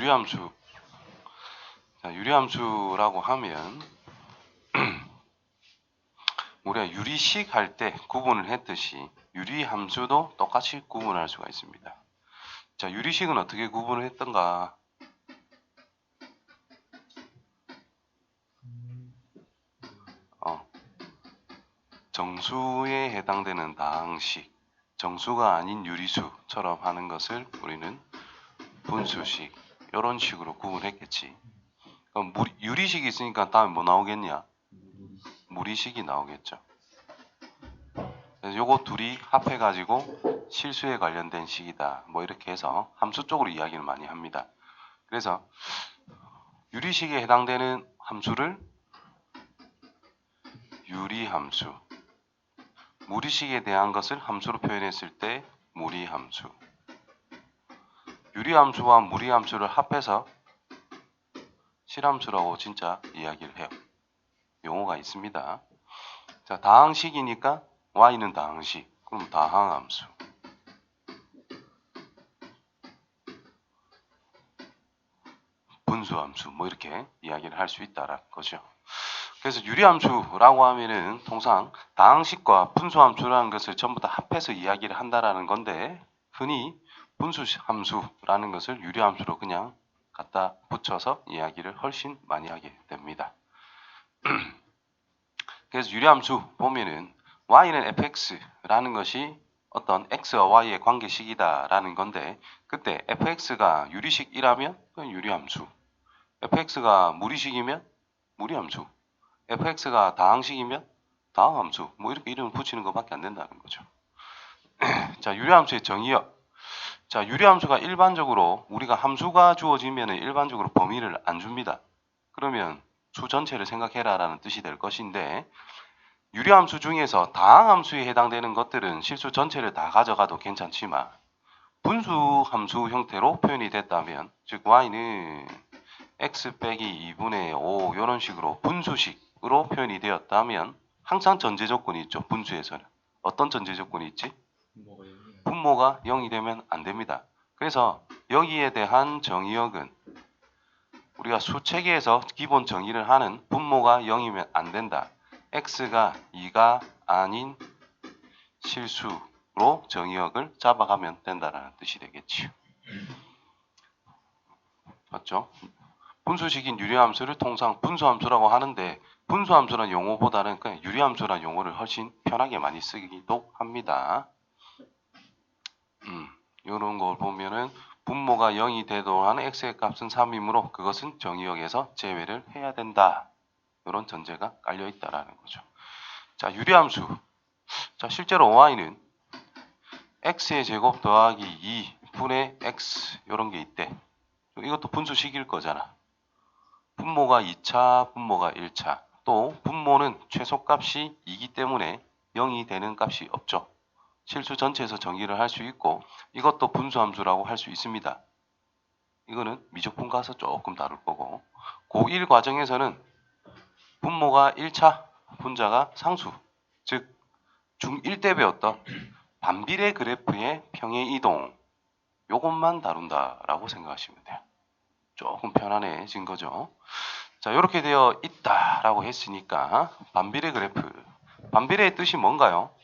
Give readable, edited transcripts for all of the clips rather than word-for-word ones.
유리함수. 자, 유리함수라고 하면 우리가 유리식 할 때 구분을 했듯이 유리함수도 똑같이 구분할 수가 있습니다. 자, 유리식은 어떻게 구분을 했던가? 정수에 해당되는 다항식, 정수가 아닌 유리수처럼 하는 것을 우리는 분수식, 이런 식으로 구분했겠지. 그럼 유리식이 있으니까 다음에 뭐 나오겠냐? 무리식이 나오겠죠. 그래서 요거 둘이 합해가지고 실수에 관련된 식이다. 뭐 이렇게 해서 함수 쪽으로 이야기를 많이 합니다. 그래서 유리식에 해당되는 함수를 유리함수, 무리식에 대한 것을 함수로 표현했을 때 무리함수, 유리함수와 무리함수를 합해서 실함수라고 진짜 이야기를 해요. 용어가 있습니다. 자, 다항식이니까 y는 다항식, 그럼 다항함수. 분수함수, 뭐 이렇게 이야기를 할 수 있다라는 거죠. 그래서 유리함수라고 하면은 통상 다항식과 분수함수라는 것을 전부 다 합해서 이야기를 한다라는 건데, 흔히 분수함수라는 것을 유리함수로 그냥 갖다 붙여서 이야기를 훨씬 많이 하게 됩니다. 그래서 유리함수 보면은 y는 fx라는 것이 어떤 x와 y의 관계식이다라는 건데, 그때 fx가 유리식이라면 그건 유리함수, fx가 무리식이면 무리함수, fx가 다항식이면 다항함수, 뭐 이렇게 이름을 붙이는 것밖에 안 된다는 거죠. 자, 유리함수의 정의요. 자, 유리함수가 일반적으로 우리가 함수가 주어지면 일반적으로 범위를 안 줍니다. 그러면 수 전체를 생각해라라는 뜻이 될 것인데, 유리함수 중에서 다항함수에 해당되는 것들은 실수 전체를 다 가져가도 괜찮지만 분수함수 형태로 표현이 됐다면, 즉 y는 x 빼기 2분의 5 이런 식으로 분수식으로 표현이 되었다면 항상 전제 조건이 있죠. 분수에서는 어떤 전제 조건이 있지? 분모가 0이 되면 안 됩니다. 그래서 여기에 대한 정의역은 우리가 수체계에서 기본 정의를 하는 분모가 0이면 안 된다, x가 2가 아닌 실수로 정의역을 잡아가면 된다라는 뜻이 되겠지요. 맞죠? 분수식인 유리함수를 통상 분수함수라고 하는데, 분수함수라는 용어보다는 그냥 유리함수라는 용어를 훨씬 편하게 많이 쓰기도 합니다. 이런 걸 보면은 분모가 0이 되도록 하는 x의 값은 3이므로 그것은 정의역에서 제외를 해야 된다, 이런 전제가 깔려 있다라는 거죠. 자, 유리함수. 자, 실제로 y는 x의 제곱 더하기 2분의 x 이런 게 있대. 이것도 분수식일 거잖아. 분모가 2차, 분모가 1차. 또 분모는 최소값이 2기 때문에 0이 되는 값이 없죠. 실수 전체에서 정의를 할 수 있고, 이것도 분수함수라고 할 수 있습니다. 이거는 미적분 가서 조금 다룰 거고, 고1 과정에서는 분모가 1차, 분자가 상수, 즉 중1 때 배웠던 반비례 그래프의 평행 이동, 요것만 다룬다라고 생각하시면 돼요. 조금 편안해진 거죠. 자, 이렇게 되어 있다라고 했으니까 반비례 그래프. 반비례의 뜻이 뭔가요?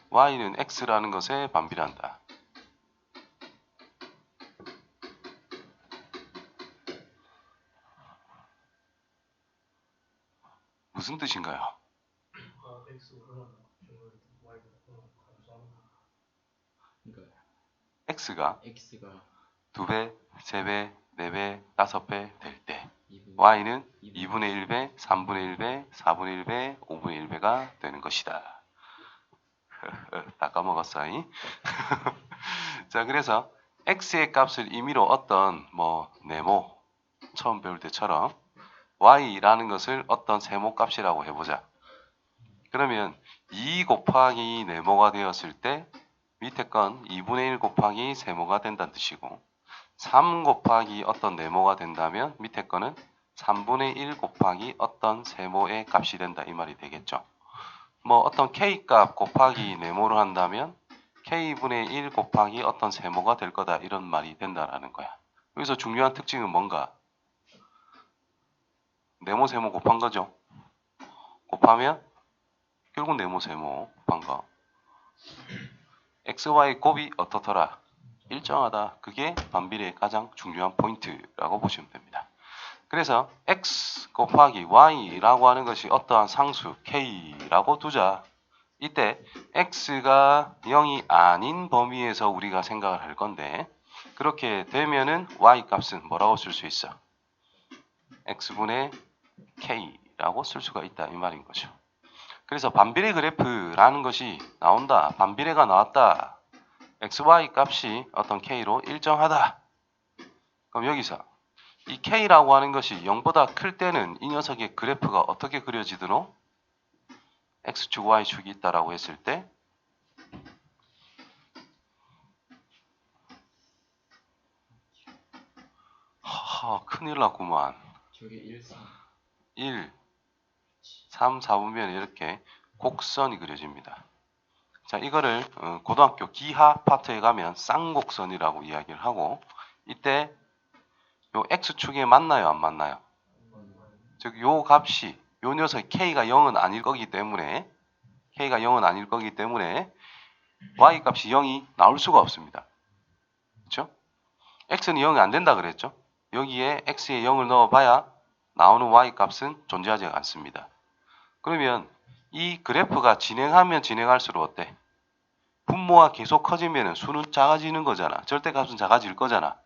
y는 x라는 것에 반비례한다. 무슨 뜻인가요? x가 2배, 3배, 4배, 5배 될 때 y는 2분의 1배, 3분의 1배, 4분의 1배, 5분의 1배가 되는 것이다. 다 까먹었어요. 자, 그래서 x의 값을 임의로 어떤 네모 처음 배울 때처럼 y라는 것을 어떤 세모 값이라고 해보자. 그러면 2 곱하기 네모가 되었을 때 밑에 건 2분의 1 곱하기 세모가 된다는 뜻이고, 3 곱하기 어떤 네모가 된다면 밑에 거는 3분의 1 곱하기 어떤 세모의 값이 된다, 이 말이 되겠죠. 뭐 어떤 K값 곱하기 네모를 한다면 K분의 1 곱하기 어떤 세모가 될 거다 이런 말이 된다라는 거야. 여기서 중요한 특징은 뭔가? 네모 세모 곱한 거죠. 곱하면 결국 네모 세모 곱한 거. XY 곱이 어떻더라? 일정하다. 그게 반비례의 가장 중요한 포인트라고 보시면 됩니다. 그래서 x 곱하기 y라고 하는 것이 어떠한 상수 k라고 두자. 이때 x가 0이 아닌 범위에서 우리가 생각을 할 건데 그렇게 되면은 y 값은 뭐라고 쓸 수 있어? x분의 k라고 쓸 수가 있다 이 말인 거죠. 그래서 반비례 그래프라는 것이 나온다. 반비례가 나왔다. xy 값이 어떤 k로 일정하다. 그럼 여기서 이 k라고 하는 것이 0보다 클 때는 이 녀석의 그래프가 어떻게 그려지도록 x축, y축이 있다라고 했을 때 큰일 났구만. 저게 1, 3. 1, 3, 4분면 이렇게 곡선이 그려집니다. 자, 이거를 고등학교 기하 파트에 가면 쌍곡선이라고 이야기를 하고 이때 요 x축에 맞나요? 안 맞나요? 즉, 요 값이 요 녀석 k가 0은 아닐 거기 때문에 y 값이 0이 나올 수가 없습니다. 그렇죠? x는 0이 안 된다 그랬죠? 여기에 x에 0을 넣어봐야 나오는 y 값은 존재하지 않습니다. 그러면 이 그래프가 진행하면 진행할수록 어때? 분모가 계속 커지면 수는 작아지는 거잖아. 절대값은 작아질 거잖아.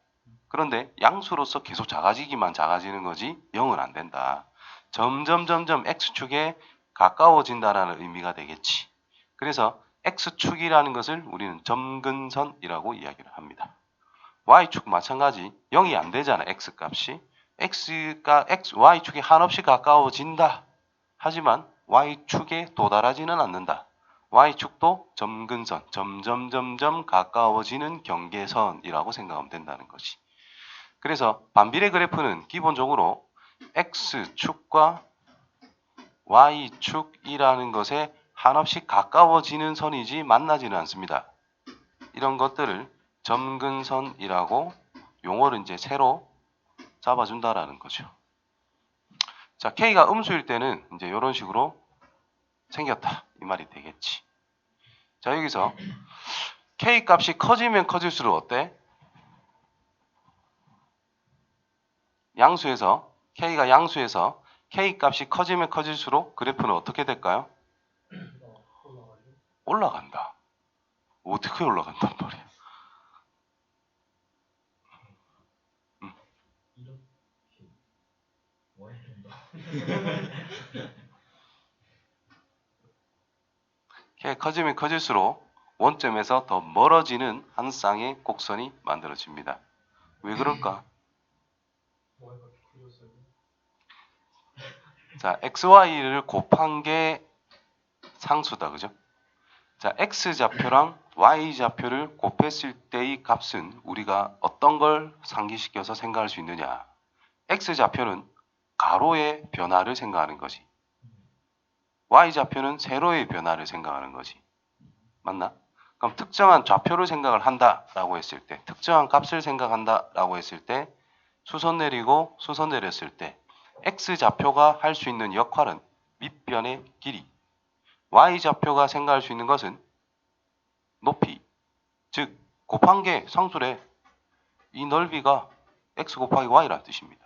그런데 양수로서 계속 작아지는 거지 0은 안 된다. 점점 x축에 가까워진다는 의미가 되겠지. 그래서 x축이라는 것을 우리는 점근선이라고 이야기를 합니다. y축 마찬가지 0이 안 되잖아. x값이. y축에 한없이 가까워진다. 하지만 y축에 도달하지는 않는다. y축도 점근선, 점점 가까워지는 경계선이라고 생각하면 된다는 것이. 그래서 반비례 그래프는 기본적으로 x축과 y축이라는 것에 한없이 가까워지는 선이지 만나지는 않습니다. 이런 것들을 점근선이라고 용어를 이제 새로 잡아준다라는 거죠. 자, k가 음수일 때는 이제 이런 식으로 생겼다 이 말이 되겠지. 자, 여기서 k 값이 커지면 커질수록 어때? k가 양수에서 k 값이 커지면 커질수록 그래프는 어떻게 될까요? 올라간다. 어떻게 올라간단 말이야? k가 커지면 커질수록 원점에서 더 멀어지는 한 쌍의 곡선이 만들어집니다. 왜 그럴까? 자, xy를 곱한 게 상수다. 그죠? 자, x좌표랑 y좌표를 곱했을 때의 값은 우리가 어떤 걸 상기시켜서 생각할 수 있느냐? x좌표는 가로의 변화를 생각하는 거지. y좌표는 세로의 변화를 생각하는 거지. 맞나? 그럼 특정한 좌표를 생각을 한다라고 했을 때, 특정한 값을 생각한다라고 했을 때, 수선 내리고 수선 내렸을 때 x좌표가 할 수 있는 역할은 밑변의 길이, y좌표가 생각할 수 있는 것은 높이, 즉 곱한 게 상수래. 이 넓이가 x 곱하기 y라는 뜻입니다.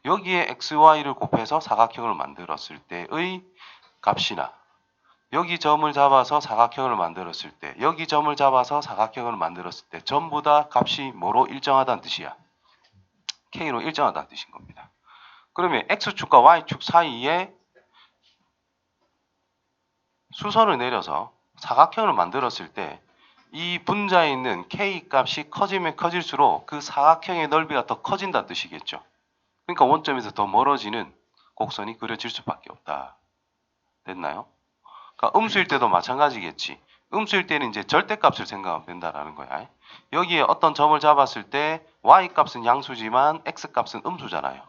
여기에 xy를 곱해서 사각형을 만들었을 때의 값이나 여기 점을 잡아서 사각형을 만들었을 때, 여기 점을 잡아서 사각형을 만들었을 때 전부 다 값이 뭐로 일정하다는 뜻이야? k로 일정하다는 뜻인 겁니다. 그러면 x축과 y축 사이에 수선을 내려서 사각형을 만들었을 때 이 분자에 있는 k 값이 커지면 커질수록 그 사각형의 넓이가 더 커진다는 뜻이겠죠. 그러니까 원점에서 더 멀어지는 곡선이 그려질 수밖에 없다. 됐나요? 그러니까 음수일 때도 마찬가지겠지. 음수일 때는 이제 절대값을 생각하면 된다라는 거야. 여기에 어떤 점을 잡았을 때 y값은 양수지만 x값은 음수잖아요.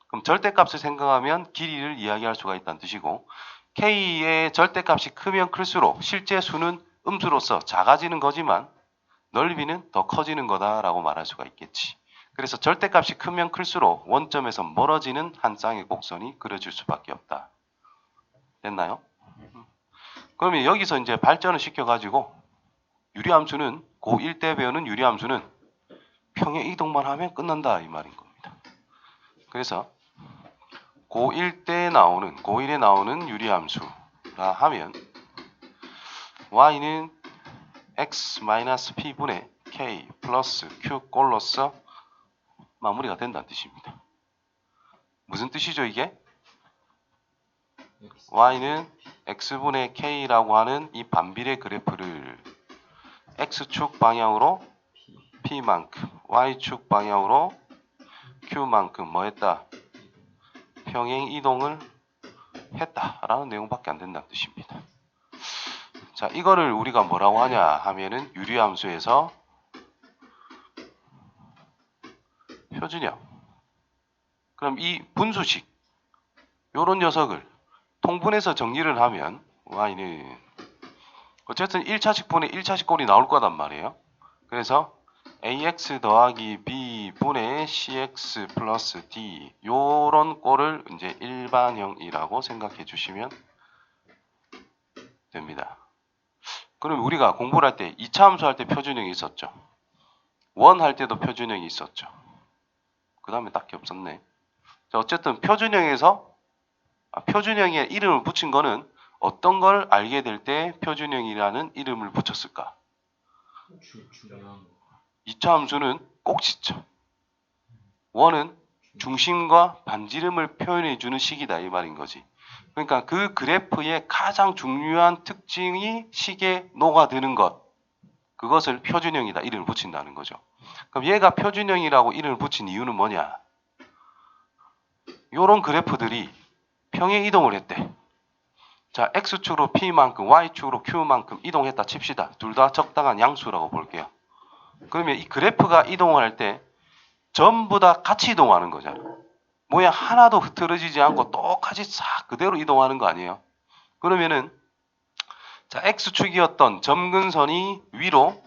그럼 절대값을 생각하면 길이를 이야기할 수가 있다는 뜻이고 k의 절대값이 크면 클수록 실제 수는 음수로서 작아지는 거지만 넓이는 더 커지는 거다라고 말할 수가 있겠지. 그래서 절대값이 크면 클수록 원점에서 멀어지는 한 쌍의 곡선이 그려질 수밖에 없다. 됐나요? 그러면 여기서 이제 발전을 시켜가지고 유리함수는 고1 때 배우는 유리함수는 평행 이동만 하면 끝난다 이 말인 겁니다. 그래서 고1에 나오는 유리함수라 하면 y는 x-p분의 k 플러스 q꼴로서 마무리가 된다는 뜻입니다. 무슨 뜻이죠 이게? y는 x분의 k라고 하는 이 반비례 그래프를 x축 방향으로 p만큼 y축 방향으로 q만큼 뭐 했다? 평행 이동을 했다라는 내용밖에 안 된다는 뜻입니다. 자, 이거를 우리가 뭐라고 하냐 하면은 유리함수에서 표준형. 그럼 이 분수식 요런 녀석을 통분해서 정리를 하면 y는 어쨌든 1차식분의 1차식 꼴이 나올 거단 말이에요. 그래서 ax 더하기 b분의 cx 플러스 d 요런 꼴을 이제 일반형이라고 생각해 주시면 됩니다. 그럼 우리가 공부를 할 때 2차 함수 할 때 표준형이 있었죠. 원 할 때도 표준형이 있었죠. 그 다음에 딱히 없었네. 자, 어쨌든 표준형에 이름을 붙인 거는 어떤 걸 알게 될 때 표준형이라는 이름을 붙였을까? 2차 함수는 꼭지점. 원은 중심과 반지름을 표현해 주는 식이다 이 말인 거지. 그러니까 그 그래프의 가장 중요한 특징이 식에 녹아드는 것. 그것을 표준형이다 이름을 붙인다는 거죠. 그럼 얘가 표준형이라고 이름을 붙인 이유는 뭐냐? 요런 그래프들이 평행 이동을 했대. 자, x축으로 p만큼 y축으로 q만큼 이동했다 칩시다. 둘 다 적당한 양수라고 볼게요. 그러면 이 그래프가 이동할 때 전부 다 같이 이동하는 거잖아. 모양 하나도 흐트러지지 않고 똑같이 싹 그대로 이동하는 거 아니에요? 그러면은 자, x축이었던 점근선이 위로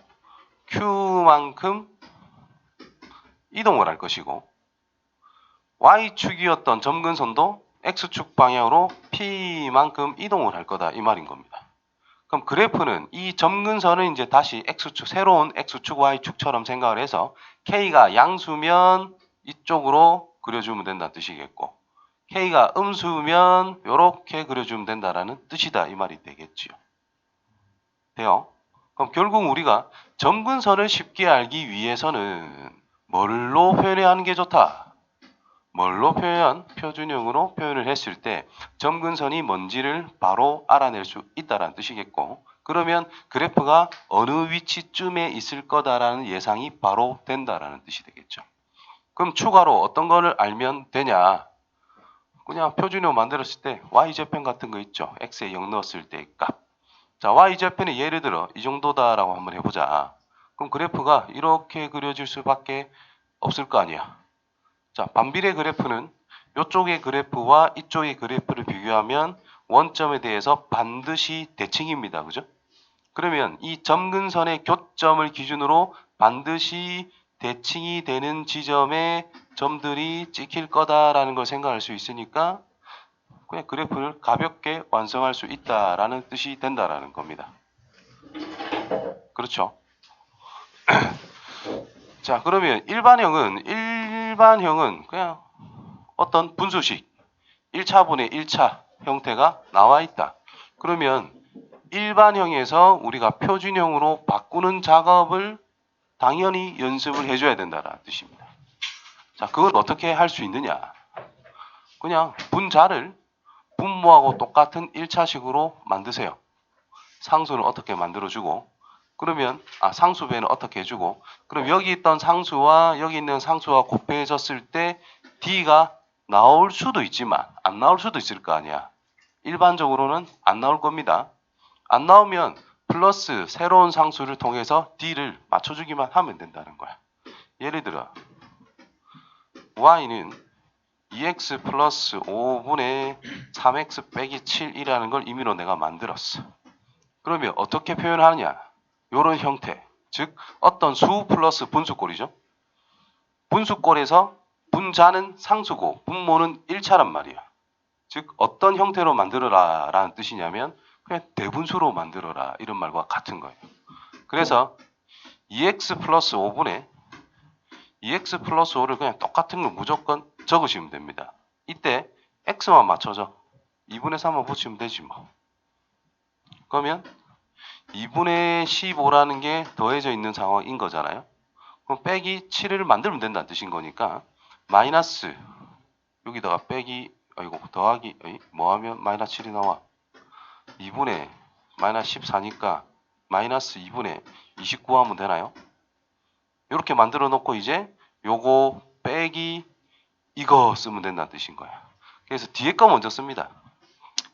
q만큼 이동을 할 것이고 y축이었던 점근선도 x축 방향으로 p만큼 이동을 할 거다 이 말인 겁니다. 그럼 그래프는 이 점근선을 이제 다시 x축 새로운 x축 y축처럼 생각을 해서 k가 양수면 이쪽으로 그려주면 된다는 뜻이겠고 k가 음수면 이렇게 그려주면 된다라는 뜻이다 이 말이 되겠지요. 돼요? 그럼 결국 우리가 점근선을 쉽게 알기 위해서는 뭘로 표현해야 하는 게 좋다? 뭘로 표준형으로 표현을 했을 때 점근선이 뭔지를 바로 알아낼 수 있다는 뜻이겠고 그러면 그래프가 어느 위치쯤에 있을 거다라는 예상이 바로 된다라는 뜻이 되겠죠. 그럼 추가로 어떤 거를 알면 되냐? 그냥 표준형 만들었을 때 y좌편 같은 거 있죠. x에 0 넣었을 때 값. 자, y좌편이 예를 들어 이 정도다라고 한번 해보자. 그럼 그래프가 이렇게 그려질 수밖에 없을 거 아니야. 자, 반비례 그래프는 이쪽의 그래프와 이쪽의 그래프를 비교하면 원점에 대해서 반드시 대칭입니다. 그죠? 그러면 이 점근선의 교점을 기준으로 반드시 대칭이 되는 지점에 점들이 찍힐 거다라는 걸 생각할 수 있으니까 그냥 그래프를 가볍게 완성할 수 있다라는 뜻이 된다라는 겁니다. 그렇죠? 자, 그러면 일반형은 그냥 어떤 분수식 1차분의 1차 형태가 나와 있다. 그러면 일반형에서 우리가 표준형으로 바꾸는 작업을 당연히 연습을 해줘야 된다는 뜻입니다. 자, 그걸 어떻게 할 수 있느냐? 그냥 분자를 분모하고 똑같은 1차식으로 만드세요. 상수는 어떻게 만들어주고 그러면 상수배는 어떻게 해주고 그럼 여기 있던 상수와 여기 있는 상수가 곱해졌을 때 D가 나올 수도 있지만 안 나올 수도 있을 거 아니야. 일반적으로는 안 나올 겁니다. 안 나오면 플러스 새로운 상수를 통해서 D를 맞춰주기만 하면 된다는 거야. 예를 들어 y는 2x 플러스 5분의 3x 빼기 7이라는 걸 임의로 내가 만들었어. 그러면 어떻게 표현하느냐? 요런 형태. 즉 어떤 수 플러스 분수꼴이죠. 분수꼴에서 분자는 상수고 분모는 1차란 말이야. 즉 어떤 형태로 만들어라 라는 뜻이냐면 그냥 대분수로 만들어라 이런 말과 같은 거예요. 그래서 2x 플러스 5분의 2x 플러스 5를 그냥 똑같은 걸 무조건 적으시면 됩니다. 이때 x만 맞춰줘. 2분의 3만 붙이면 되지 뭐. 그러면 2분의 15라는 게 더해져 있는 상황인 거잖아요. 그럼 빼기 7을 만들면 된다는 뜻인 거니까 마이너스 여기다가 빼기 아이고 더하기 뭐 하면 마이너스 7이 나와. 2분의 마이너스 14니까 마이너스 2분의 29 하면 되나요? 이렇게 만들어 놓고 이제 요거 빼기 이거 쓰면 된다는 뜻인 거야. 그래서 뒤에 거 먼저 씁니다.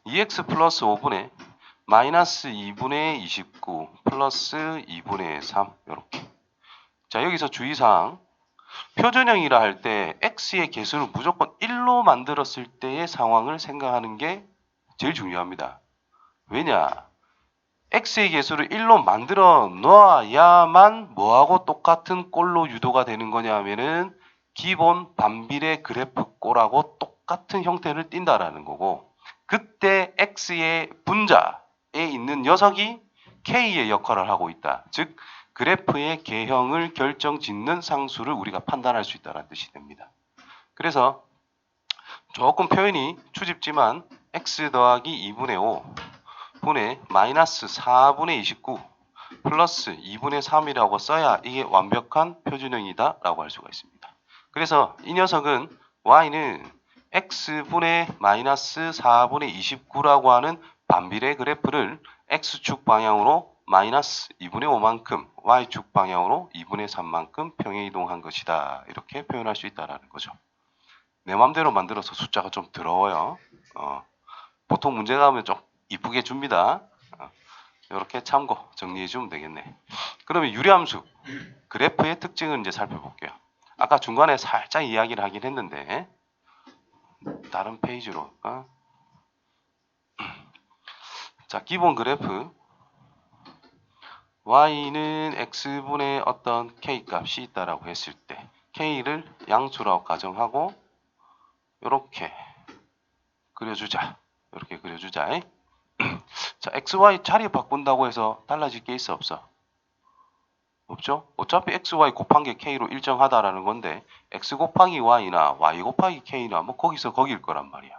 2x 플러스 5분의 마이너스 2분의 29 플러스 2분의 3 이렇게. 자 여기서 주의사항 표준형이라 할 때 x의 개수를 무조건 1로 만들었을 때의 상황을 생각하는 게 제일 중요합니다. 왜냐? x의 개수를 1로 만들어 놓아야만 뭐하고 똑같은 꼴로 유도가 되는 거냐 하면은 기본 반비례 그래프 꼴하고 똑같은 형태를 띈다라는 거고 그때 x의 분자에 있는 녀석이 k의 역할을 하고 있다. 즉 그래프의 개형을 결정짓는 상수를 우리가 판단할 수 있다는 뜻이 됩니다. 그래서 조금 표현이 추집지만 x 더하기 2분의 5 분의 마이너스 4분의 29 플러스 2분의 3이라고 써야 이게 완벽한 표준형이다 라고 할 수가 있습니다. 그래서 이 녀석은 y는 x분의 마이너스 4분의 29라고 하는 반비례 그래프를 x축 방향으로 마이너스 2분의 5만큼 y축 방향으로 2분의 3만큼 평행 이동한 것이다. 이렇게 표현할 수 있다는 거죠. 내 맘대로 만들어서 숫자가 좀 더러워요. 보통 문제가 하면 좀 이쁘게 줍니다. 이렇게 참고 정리해 주면 되겠네. 그러면 유리함수 그래프의 특징을 이제 살펴볼게요. 아까 중간에 살짝 이야기를 하긴 했는데 다른 페이지로 자 기본 그래프 y는 x분의 어떤 k 값이 있다라고 했을 때 k를 양수라고 가정하고 이렇게 그려주자. 이렇게 그려주자. 자, xy 자리 바꾼다고 해서 달라질 게 있어 없어? 없죠? 어차피 xy 곱한 게 k로 일정하다라는 건데 x 곱하기 y나 y 곱하기 k나 뭐 거기서 거길 거란 말이야.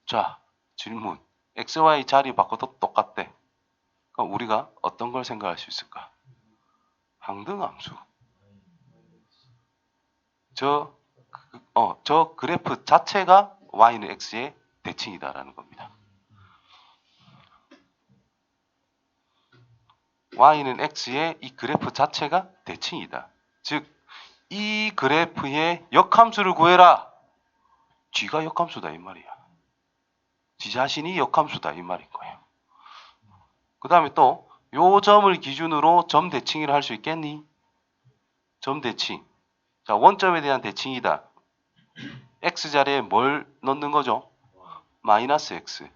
자, 질문. xy 자리 바꿔도 똑같대. 그럼 우리가 어떤 걸 생각할 수 있을까? 항등함수. 저 그래프 자체가 y는 x의 대칭이다라는 겁니다. y는 x의 이 그래프 자체가 대칭이다. 즉, 이 그래프의 역함수를 구해라. 쥐가 역함수다 이 말이야. 지 자신이 역함수다 이 말인 거예요. 그 다음에 또 요 점을 기준으로 점 대칭을 할 수 있겠니? 점 대칭. 자, 원점에 대한 대칭이다. x 자리에 뭘 넣는 거죠? 마이너스 x.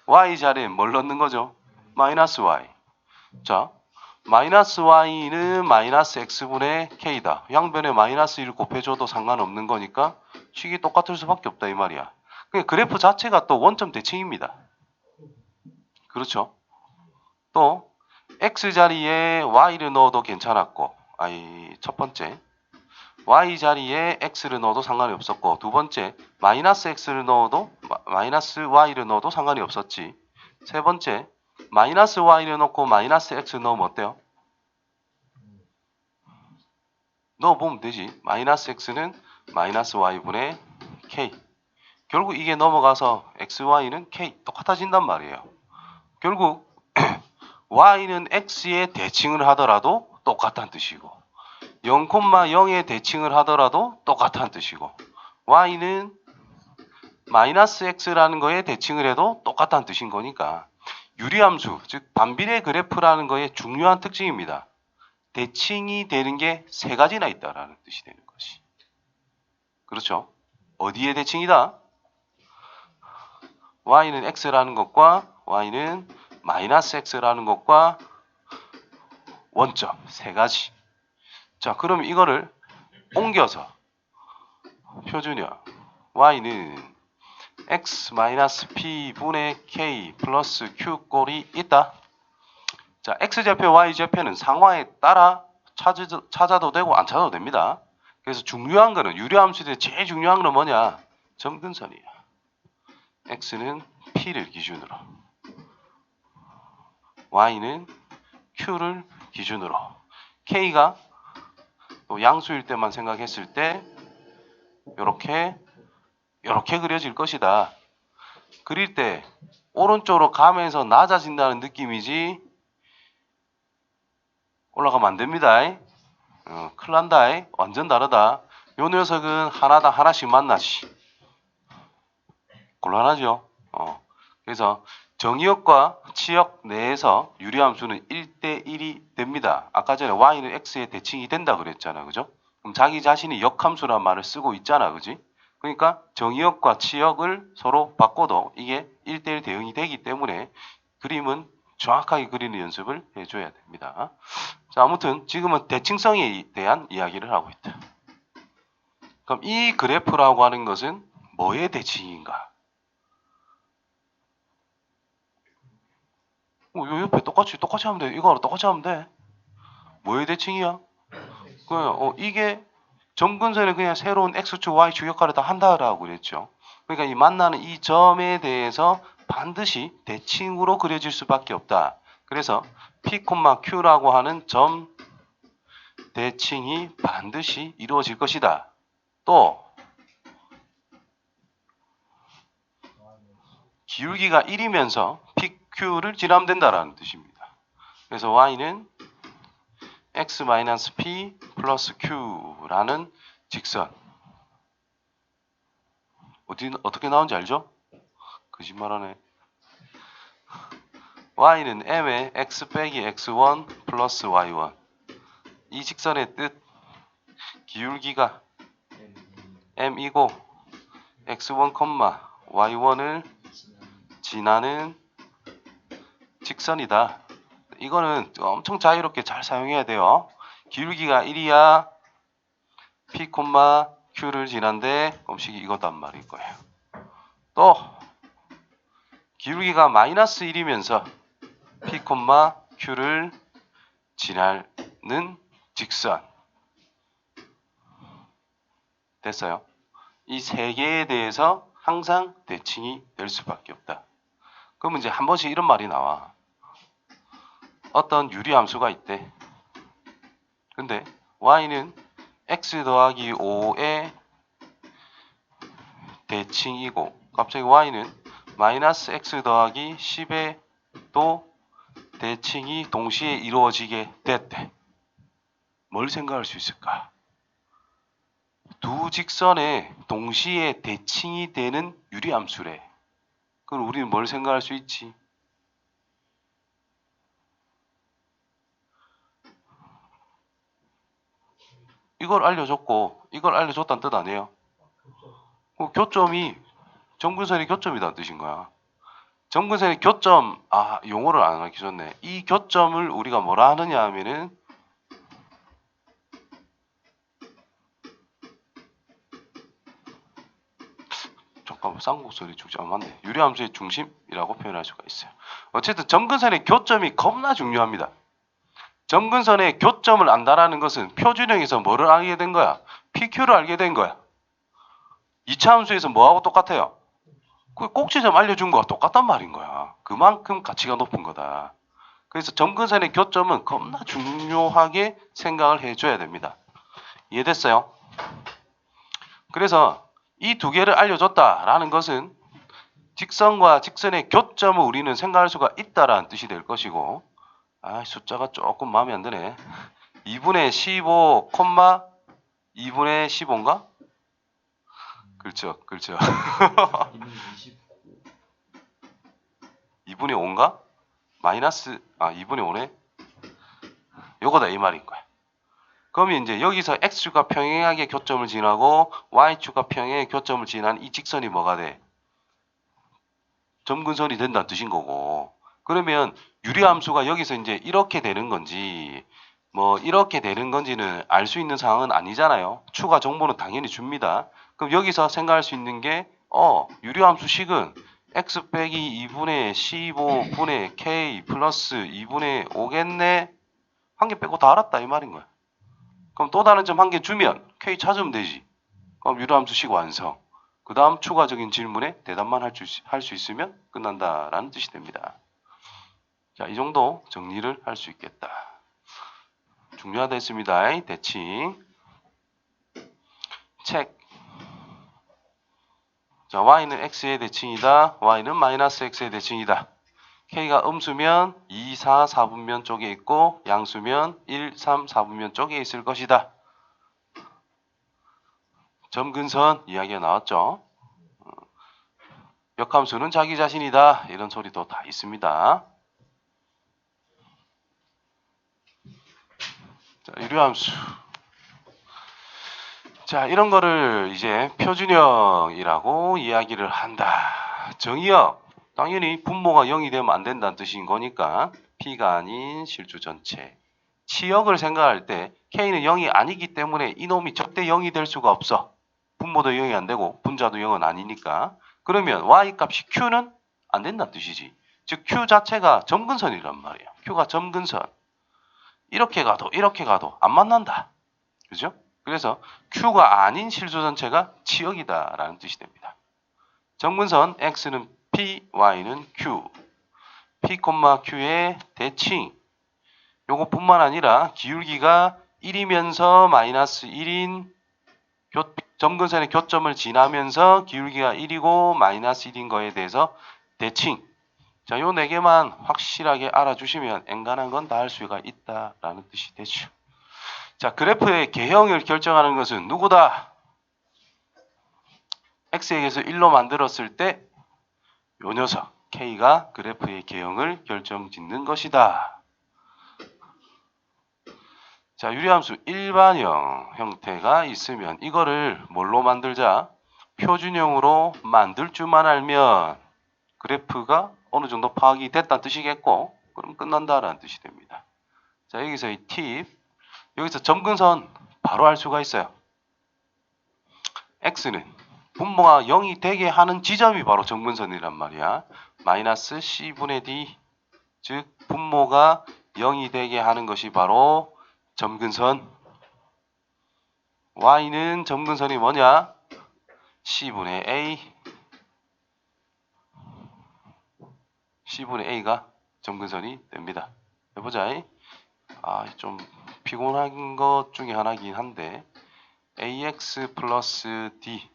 y 자리에 뭘 넣는 거죠? 마이너스 y. 자, 마이너스 y는 마이너스 x분의 k다. 양변에 마이너스 1 곱해줘도 상관없는 거니까 식이 똑같을 수밖에 없다 이 말이야. 그래프 자체가 또 원점 대칭입니다. 그렇죠? 또 x 자리에 y를 넣어도 괜찮았고 첫 번째 y 자리에 x를 넣어도 상관이 없었고 두 번째 마이너스 x를 넣어도 마이너스 y를 넣어도 상관이 없었지. 세 번째 마이너스 y를 넣고 마이너스 x 넣으면 어때요? 넣어보면 되지. 마이너스 x는 마이너스 y분의 k. 결국 이게 넘어가서 x, y는 k 똑같아진단 말이에요. 결국 y는 x의 대칭을 하더라도 똑같다는 뜻이고 0,0의 대칭을 하더라도 똑같다는 뜻이고 y는 마이너스 x라는 거에 대칭을 해도 똑같다는 뜻인 거니까 유리함수, 즉 반비례 그래프라는 거의 중요한 특징입니다. 대칭이 되는 게 세 가지나 있다라는 뜻이 되는 것이. 그렇죠? 어디의 대칭이다? y는 x라는 것과 y는 마이너스 x라는 것과 원점 세 가지. 자, 그럼 이거를 옮겨서 표준형 y는 x-p분의 k 플러스 q 꼴이 있다. 자, x좌표, y좌표는 상황에 따라 찾아도 되고 안 찾아도 됩니다. 그래서 중요한 거는 유리함수에 제일 중요한 거는 뭐냐? 점근선이에요. x는 p를 기준으로, y는 q를 기준으로, k가 또 양수일 때만 생각했을 때 이렇게 그려질 것이다. 그릴 때 오른쪽으로 가면서 낮아진다는 느낌이지 올라가면 안 됩니다. 큰일 난다. 완전 다르다. 요 녀석은 하나당 하나씩 만나지. 곤란하죠. 그래서 정의역과 치역 내에서 유리함수는 1대1이 됩니다. 아까 전에 y는 x의 대칭이 된다 그랬잖아. 그죠? 그럼 자기 자신이 역함수란 말을 쓰고 있잖아. 그지? 그러니까 정의역과 치역을 서로 바꿔도 이게 1대1 대응이 되기 때문에 그림은 정확하게 그리는 연습을 해줘야 됩니다. 자, 아무튼 지금은 대칭성에 대한 이야기를 하고 있다. 그럼 이 그래프라고 하는 것은 뭐의 대칭인가? 요 옆에 똑같이 하면 돼. 이거랑 똑같이 하면 돼. 뭐의 대칭이야? 이게 점근선에 그냥 새로운 x축, y축 역할을 다 한다라고 그랬죠. 그러니까 이 만나는 이 점에 대해서 반드시 대칭으로 그려질 수밖에 없다. 그래서 p, q라고 하는 점 대칭이 반드시 이루어질 것이다. 또 기울기가 1이면서 PQ를 지나면된다라는 뜻입니다. 그래서 Y는 X-P 플러스 Q라는 직선. 어떻게 나온지 알죠? 거짓말하네. Y는 M의 X 빼기 X1 플러스 Y1. 이 직선의 뜻, 기울기가 M이고 X1, Y1을 지나는 직선이다. 이거는 엄청 자유롭게 잘 사용해야 돼요. 기울기가 1이야 P, Q를 지난데 공식이 이거단 말일 거예요. 또 기울기가 마이너스 1이면서 P, Q를 지나는 직선. 됐어요? 이 세 개에 대해서 항상 대칭이 될 수밖에 없다. 그러면 이제 한 번씩 이런 말이 나와. 어떤 유리함수가 있대. 근데 y는 x 더하기 5의 대칭이고 갑자기 y는 마이너스 x 더하기 10의 또 대칭이 동시에 이루어지게 됐대. 뭘 생각할 수 있을까? 두 직선에 동시에 대칭이 되는 유리함수래. 그럼 우리는 뭘 생각할 수 있지? 이걸 알려줬고 이걸 알려줬다는 뜻 아니에요? 교점이 점근선의 교점이라는 뜻인 거야. 점근선의 교점, 용어를 안 알려줬네. 이 교점을 우리가 뭐라 하느냐 하면은 잠깐만, 쌍곡소리 중심, 맞네. 유리함수의 중심이라고 표현할 수가 있어요. 어쨌든 점근선의 교점이 겁나 중요합니다. 점근선의 교점을 안다라는 것은 표준형에서 뭐를 알게 된 거야? PQ를 알게 된 거야. 2차 함수에서 뭐하고 똑같아요? 그 꼭지점 알려준 거와 똑같단 말인 거야. 그만큼 가치가 높은 거다. 그래서 점근선의 교점은 겁나 중요하게 생각을 해줘야 됩니다. 이해됐어요? 그래서 이 두 개를 알려줬다라는 것은 직선과 직선의 교점을 우리는 생각할 수가 있다라는 뜻이 될 것이고, 숫자가 조금 마음에 안 드네. 2분의 15, 2분의 15인가? 그렇죠. 2분의 5인가? 마이너스, 2분의 5네? 요거다 이 말인 거야. 그러면 이제 여기서 x축과 평행하게 교점을 지나고 y축과 평행하게 교점을 지난 이 직선이 뭐가 돼? 점근선이 된다는 뜻인 거고. 그러면 유리함수가 여기서 이제 이렇게 되는 건지 뭐 이렇게 되는 건지는 알 수 있는 상황은 아니잖아요. 추가 정보는 당연히 줍니다. 그럼 여기서 생각할 수 있는 게 유리함수식은 x 빼기 2분의 15분의 k 플러스 2분의 5겠네. 한 개 빼고 다 알았다 이 말인 거야. 그럼 또 다른 점 한 개 주면 k 찾으면 되지. 그럼 유리함수식 완성. 그 다음 추가적인 질문에 대답만 할 수 있으면 끝난다라는 뜻이 됩니다. 자, 이 정도 정리를 할 수 있겠다. 중요하겠습니다. 대칭. 책. 자, y는 x의 대칭이다. y는 마이너스 x의 대칭이다. k가 음수면 2, 4, 4분면 쪽에 있고 양수면 1, 3, 4분면 쪽에 있을 것이다. 점근선 이야기가 나왔죠. 역함수는 자기 자신이다. 이런 소리도 다 있습니다. 자, 유리함수. 자, 이런 거를 이제 표준형이라고 이야기를 한다. 정의역. 당연히 분모가 0이 되면 안 된다는 뜻인 거니까 P가 아닌 실주 전체. 치역을 생각할 때 K는 0이 아니기 때문에 이놈이 절대 0이 될 수가 없어. 분모도 0이 안 되고 분자도 0은 아니니까. 그러면 Y 값이 Q는 안 된다는 뜻이지. 즉 Q 자체가 점근선이란 말이에요. Q가 점근선. 이렇게 가도 안 만난다. 그죠? 그래서 Q가 아닌 실수 전체가 치역이다라는 뜻이 됩니다. 점근선 X는 P, Y는 Q. P, Q의 대칭. 요것뿐만 아니라 기울기가 1이면서 마이너스 1인 점근선의 교점을 지나면서 기울기가 1이고 마이너스 1인 거에 대해서 대칭. 자, 요 4개만 확실하게 알아주시면 엔간한 건 다 할 수가 있다라는 뜻이 되죠. 자, 그래프의 개형을 결정하는 것은 누구다? x에게서 1로 만들었을 때 요 녀석 k가 그래프의 개형을 결정짓는 것이다. 자, 유리함수 일반형 형태가 있으면 이거를 뭘로 만들자? 표준형으로 만들 줄만 알면 그래프가 어느 정도 파악이 됐다는 뜻이겠고 그럼 끝난다라는 뜻이 됩니다. 자, 여기서 이 팁. 여기서 점근선 바로 알 수가 있어요. x는 분모가 0이 되게 하는 지점이 바로 점근선이란 말이야. 마이너스 c분의 d. 즉 분모가 0이 되게 하는 것이 바로 점근선. y는 점근선이 뭐냐? c분의 a. c분의 a가 점근선이 됩니다. 해보자. 좀 피곤한 것 중에 하나긴 한데 ax 플러스 d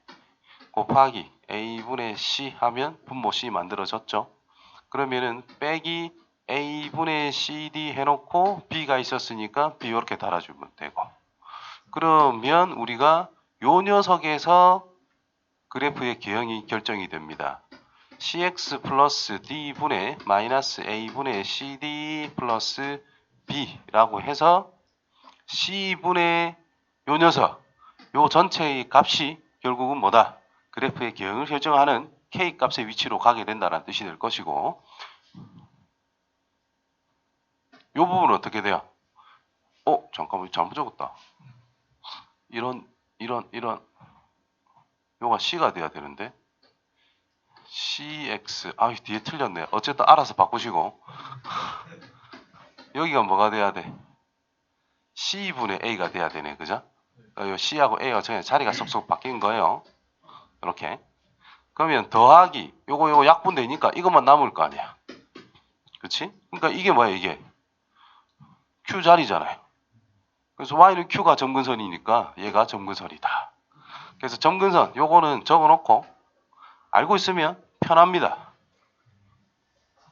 곱하기 a분의 c 하면 분모 c 만들어졌죠. 그러면은 빼기 a분의 cd 해놓고 b가 있었으니까 b 이렇게 달아주면 되고 그러면 우리가 요 녀석에서 그래프의 개형이 결정이 됩니다. cx 플러스 d분의 마이너스 a분의 cd 플러스 b라고 해서 c분의 요 녀석 요 전체의 값이 결국은 뭐다? 그래프의 개형을 결정하는 k 값의 위치로 가게 된다는 뜻이 될 것이고 요 부분은 어떻게 돼요? 잠깐만 잘못 적었다. 이런 요가 c가 돼야 되는데 cx 뒤에 틀렸네. 어쨌든 알아서 바꾸시고 여기가 뭐가 돼야 돼? c분의 a가 돼야 되네. 그죠? 요 c하고 a가 전에 자리가 쏙쏙 바뀐 거예요. 이렇게. 그러면 더하기 요거 약분되니까 이것만 남을 거 아니야. 그렇지? 그러니까 이게 뭐야 이게? q 자리잖아요. 그래서 y는 q가 점근선이니까 얘가 점근선이다. 그래서 점근선 요거는 적어놓고 알고 있으면 편합니다.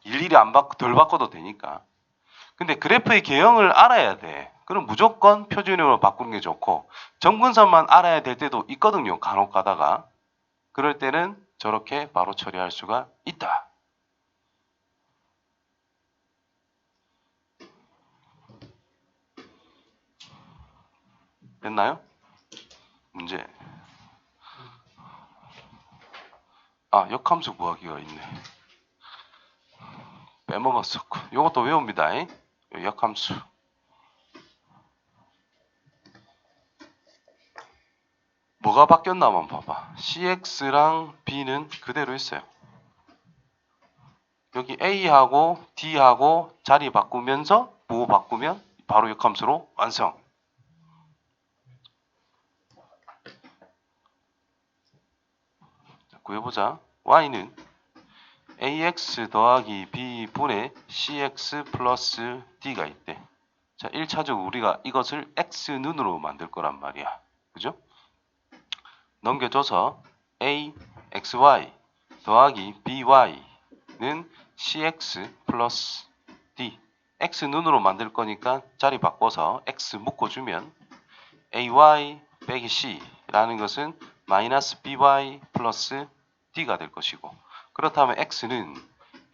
일일이 덜 바꿔도 되니까. 근데 그래프의 개형을 알아야 돼. 그럼 무조건 표준형으로 바꾸는 게 좋고 점근선만 알아야 될 때도 있거든요. 간혹 가다가. 그럴 때는 저렇게 바로 처리할 수가 있다. 됐나요? 문제. 아, 역함수 구하기가 있네. 빼먹었었고. 요것도 외웁니다. 역함수. 뭐가 바뀌었나만 봐봐. cx랑 b는 그대로 있어요. 여기 a하고 d하고 자리 바꾸면서 부호 바꾸면 바로 역함수로 완성. 자, 구해보자. y는 ax 더하기 b분의 cx 플러스 d가 있대. 자, 1차적으로 우리가 이것을 x눈으로 만들 거란 말이야. 그죠? 넘겨줘서 a, xy 더하기 by는 cx 플러스 d. x눈으로 만들 거니까 자리 바꿔서 x 묶어주면 ay 빼기 c라는 것은 마이너스 by 플러스 d가 될 것이고, 그렇다면 x는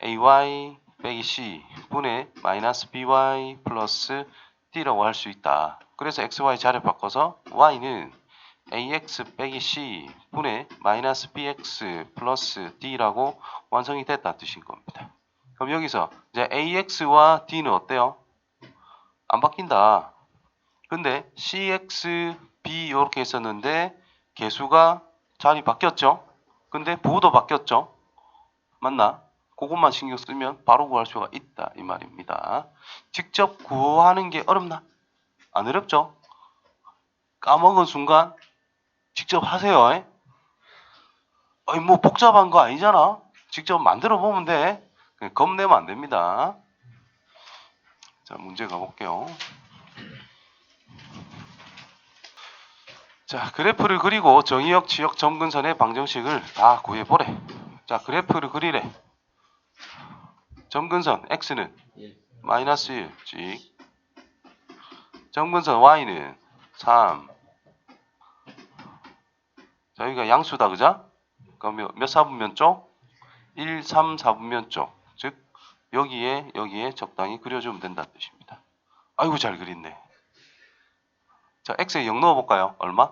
ay 빼기 c 분의 마이너스 by 플러스 d라고 할 수 있다. 그래서 xy 자리 바꿔서 y는 ax 빼기 c 분의 마이너스 bx 플러스 d라고 완성이 됐다 뜻인 겁니다. 그럼 여기서 이제 ax와 d는 어때요? 안 바뀐다. 근데 cx, b 이렇게 있었는데 개수가 자리 바뀌었죠? 근데 부호도 바뀌었죠? 맞나? 그것만 신경 쓰면 바로 구할 수가 있다 이 말입니다. 직접 구하는 게 어렵나? 안 어렵죠? 까먹은 순간 직접 하세요. 아니 뭐 복잡한 거 아니잖아. 직접 만들어 보면 돼. 겁내면 안 됩니다. 자, 문제 가볼게요. 자, 그래프를 그리고 정의역, 지역, 점근선의 방정식을 다 구해보래. 자, 그래프를 그리래. 점근선 x는 마이너스 1, 직. 점근선 y는 3. 자, 여기가 양수다, 그죠? 그럼 몇 사분면 쪽? 1, 3, 4분면 쪽. 즉, 여기에 적당히 그려주면 된다는 뜻입니다. 아이고, 잘 그렸네. 자, x에 0 넣어볼까요? 얼마?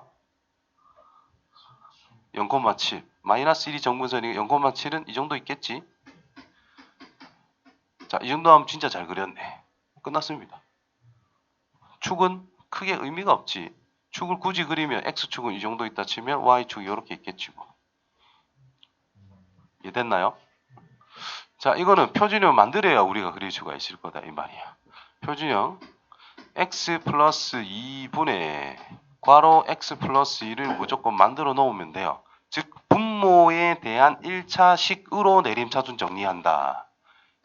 0,7. 마이너스 1이 정분선이고 0,7은 이 정도 있겠지? 자, 이 정도 하면 진짜 잘 그렸네. 끝났습니다. 축은 크게 의미가 없지. 축을 굳이 그리면 x축은 이 정도 있다 치면 y축이 이렇게 있겠지 뭐. 이해됐나요? 자, 이거는 표준형 만들어야 우리가 그릴 수가 있을 거다 이 말이야. 표준형 x 플러스 2분의 괄호 x 플러스 2를 무조건 만들어 놓으면 돼요. 즉 분모에 대한 1차식으로 내림차순 정리한다.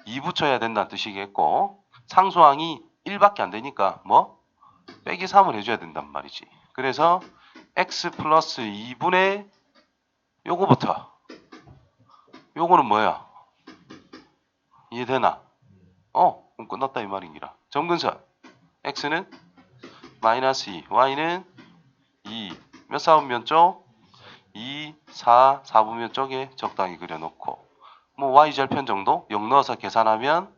2 붙여야 된다는 뜻이겠고, 상수항이 1밖에 안 되니까 뭐? 빼기 3을 해줘야 된단 말이지. 그래서 x 플러스 2분의 요거부터, 요거는 뭐야? 이해되나? 그럼 끝났다 이 말인기라. 점근선 x는 마이너스 2, y는 2. 몇 사분면 쪽? 2, 4, 4분면 쪽에 적당히 그려놓고, 뭐 y절편 정도 0 넣어서 계산하면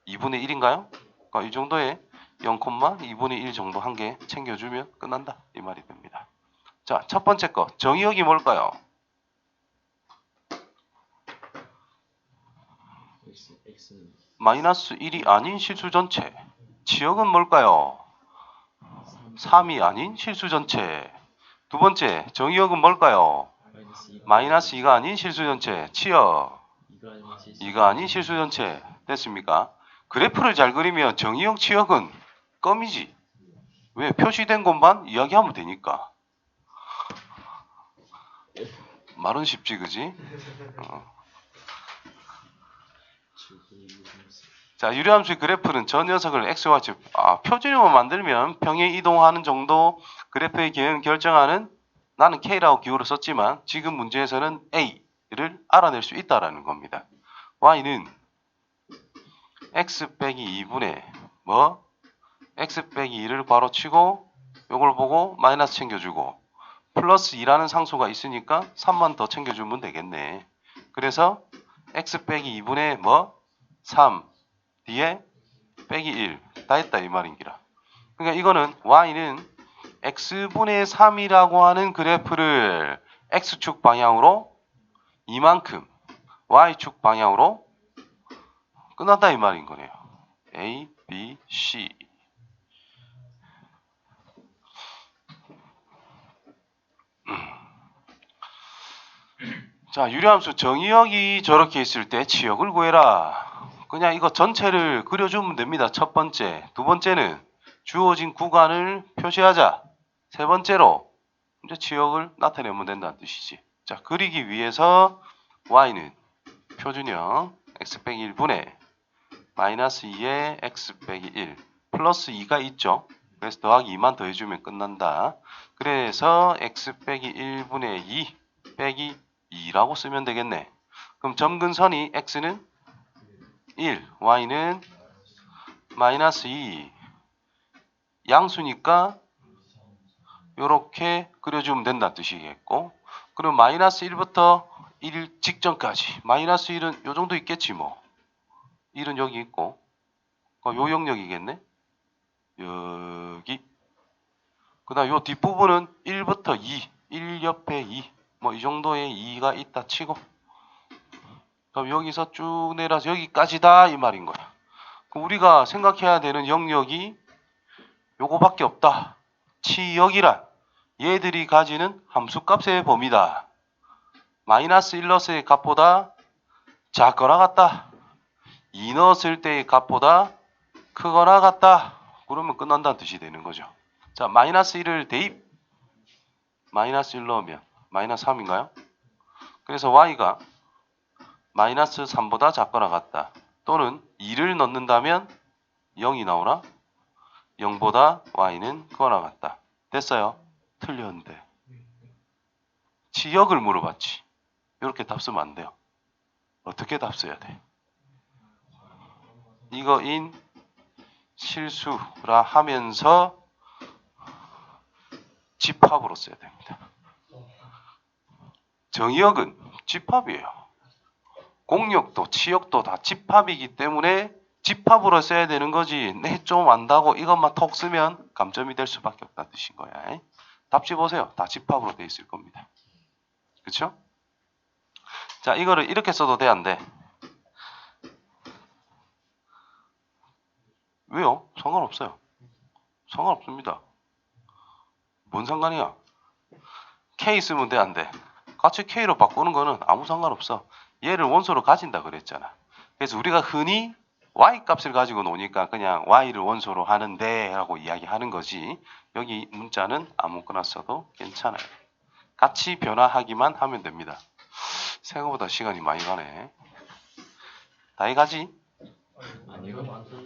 2분의 1인가요? 그러니까 이 정도에 0,2분의 1 정도 한 개 챙겨주면 끝난다 이 말이 됩니다. 자, 첫 번째 거 정의역이 뭘까요? 마이너스 1이 아닌 실수 전체. 지역은 뭘까요? 3이 아닌 실수 전체. 두 번째 정의역은 뭘까요? 마이너스 2가 아닌 실수 전체. 치역 2가 아닌 실수 전체. 됐습니까? 그래프를 잘 그리면 정의역 치역은 껌이지. 왜? 표시된 것만 이야기하면 되니까. 말은 쉽지, 그지? 자, 유리함수의 그래프는 저 녀석을 x와 즉 표준형을 만들면 평행 이동하는 정도 그래프의 기형을 결정하는, 나는 k라고 기호를 썼지만 지금 문제에서는 a를 알아낼 수 있다라는 겁니다. y는 x 빼기 2분의 뭐? x 빼기 2를 괄호치고 요걸 보고 마이너스 챙겨주고 플러스 2라는 상수가 있으니까 3만 더 챙겨주면 되겠네. 그래서 x 빼기 2분의 뭐? 3 뒤에 빼기 1 다 했다 이 말인기라. 그러니까 이거는 y는 x분의 3이라고 하는 그래프를 x축 방향으로 이만큼, y축 방향으로 끝났다 이 말인 거네요. A, B, C. 자, 유리함수 정의역이 저렇게 있을 때 치역을 구해라. 그냥 이거 전체를 그려주면 됩니다. 첫 번째. 두 번째는 주어진 구간을 표시하자. 세 번째로 이제 치역을 나타내면 된다는 뜻이지. 자, 그리기 위해서 y는 표준형 x 빼기 1분의 마이너스 2의 x 빼기 1 플러스 2가 있죠. 그래서 더하기 2만 더해주면 끝난다. 그래서 x 빼기 1분의 2 빼기 2라고 쓰면 되겠네. 그럼 점근선이 x는 1, y는 마이너스 2. 양수니까 이렇게 그려주면 된다는 뜻이겠고, 그럼 마이너스 1부터 1 직전까지 마이너스 1은 요 정도 있겠지 뭐. 1은 여기 있고 요 영역이겠네. 여기. 그 다음 요 뒷부분은 1부터 2, 1 옆에 2, 뭐 이 정도의 2가 있다 치고, 그럼 여기서 쭉 내려서 여기까지다 이 말인 거야. 그럼 우리가 생각해야 되는 영역이 요거밖에 없다. 치역이란 얘들이 가지는 함수값의 범위다. 마이너스 1 넣었을 값보다 작거나 같다. 2 넣었을 때의 값보다 크거나 같다. 그러면 끝난다는 뜻이 되는 거죠. 자, 마이너스 1을 대입. 마이너스 1 넣으면 마이너스 3인가요? 그래서 y가 마이너스 3보다 작거나 같다. 또는 2를 넣는다면 0이 나오나? 0보다 y는 크거나 같다. 됐어요? 틀렸는데. 치역을 물어봤지. 이렇게 답 쓰면 안 돼요. 어떻게 답 써야 돼? 이거인 실수라 하면서 집합으로 써야 됩니다. 정의역은 집합이에요. 공역도 치역도 다 집합이기 때문에 집합으로 써야 되는 거지. 내 좀 안다고 이것만 톡 쓰면 감점이 될 수밖에 없다는 뜻인 거야. 답지 보세요. 다 집합으로 돼 있을 겁니다. 그렇죠? 자, 이거를 이렇게 써도 돼, 안 돼? 왜요? 상관없어요. 상관없습니다. 뭔 상관이야? K 쓰면 돼, 안 돼? 같이 K로 바꾸는 거는 아무 상관없어. 얘를 원소로 가진다 그랬잖아. 그래서 우리가 흔히 Y 값을 가지고 노니까 그냥 Y를 원소로 하는데 라고 이야기하는 거지. 여기 문자는 아무거나 써도 괜찮아요. 같이 변화하기만 하면 됩니다. 생각보다 시간이 많이 가네. 다이 가지?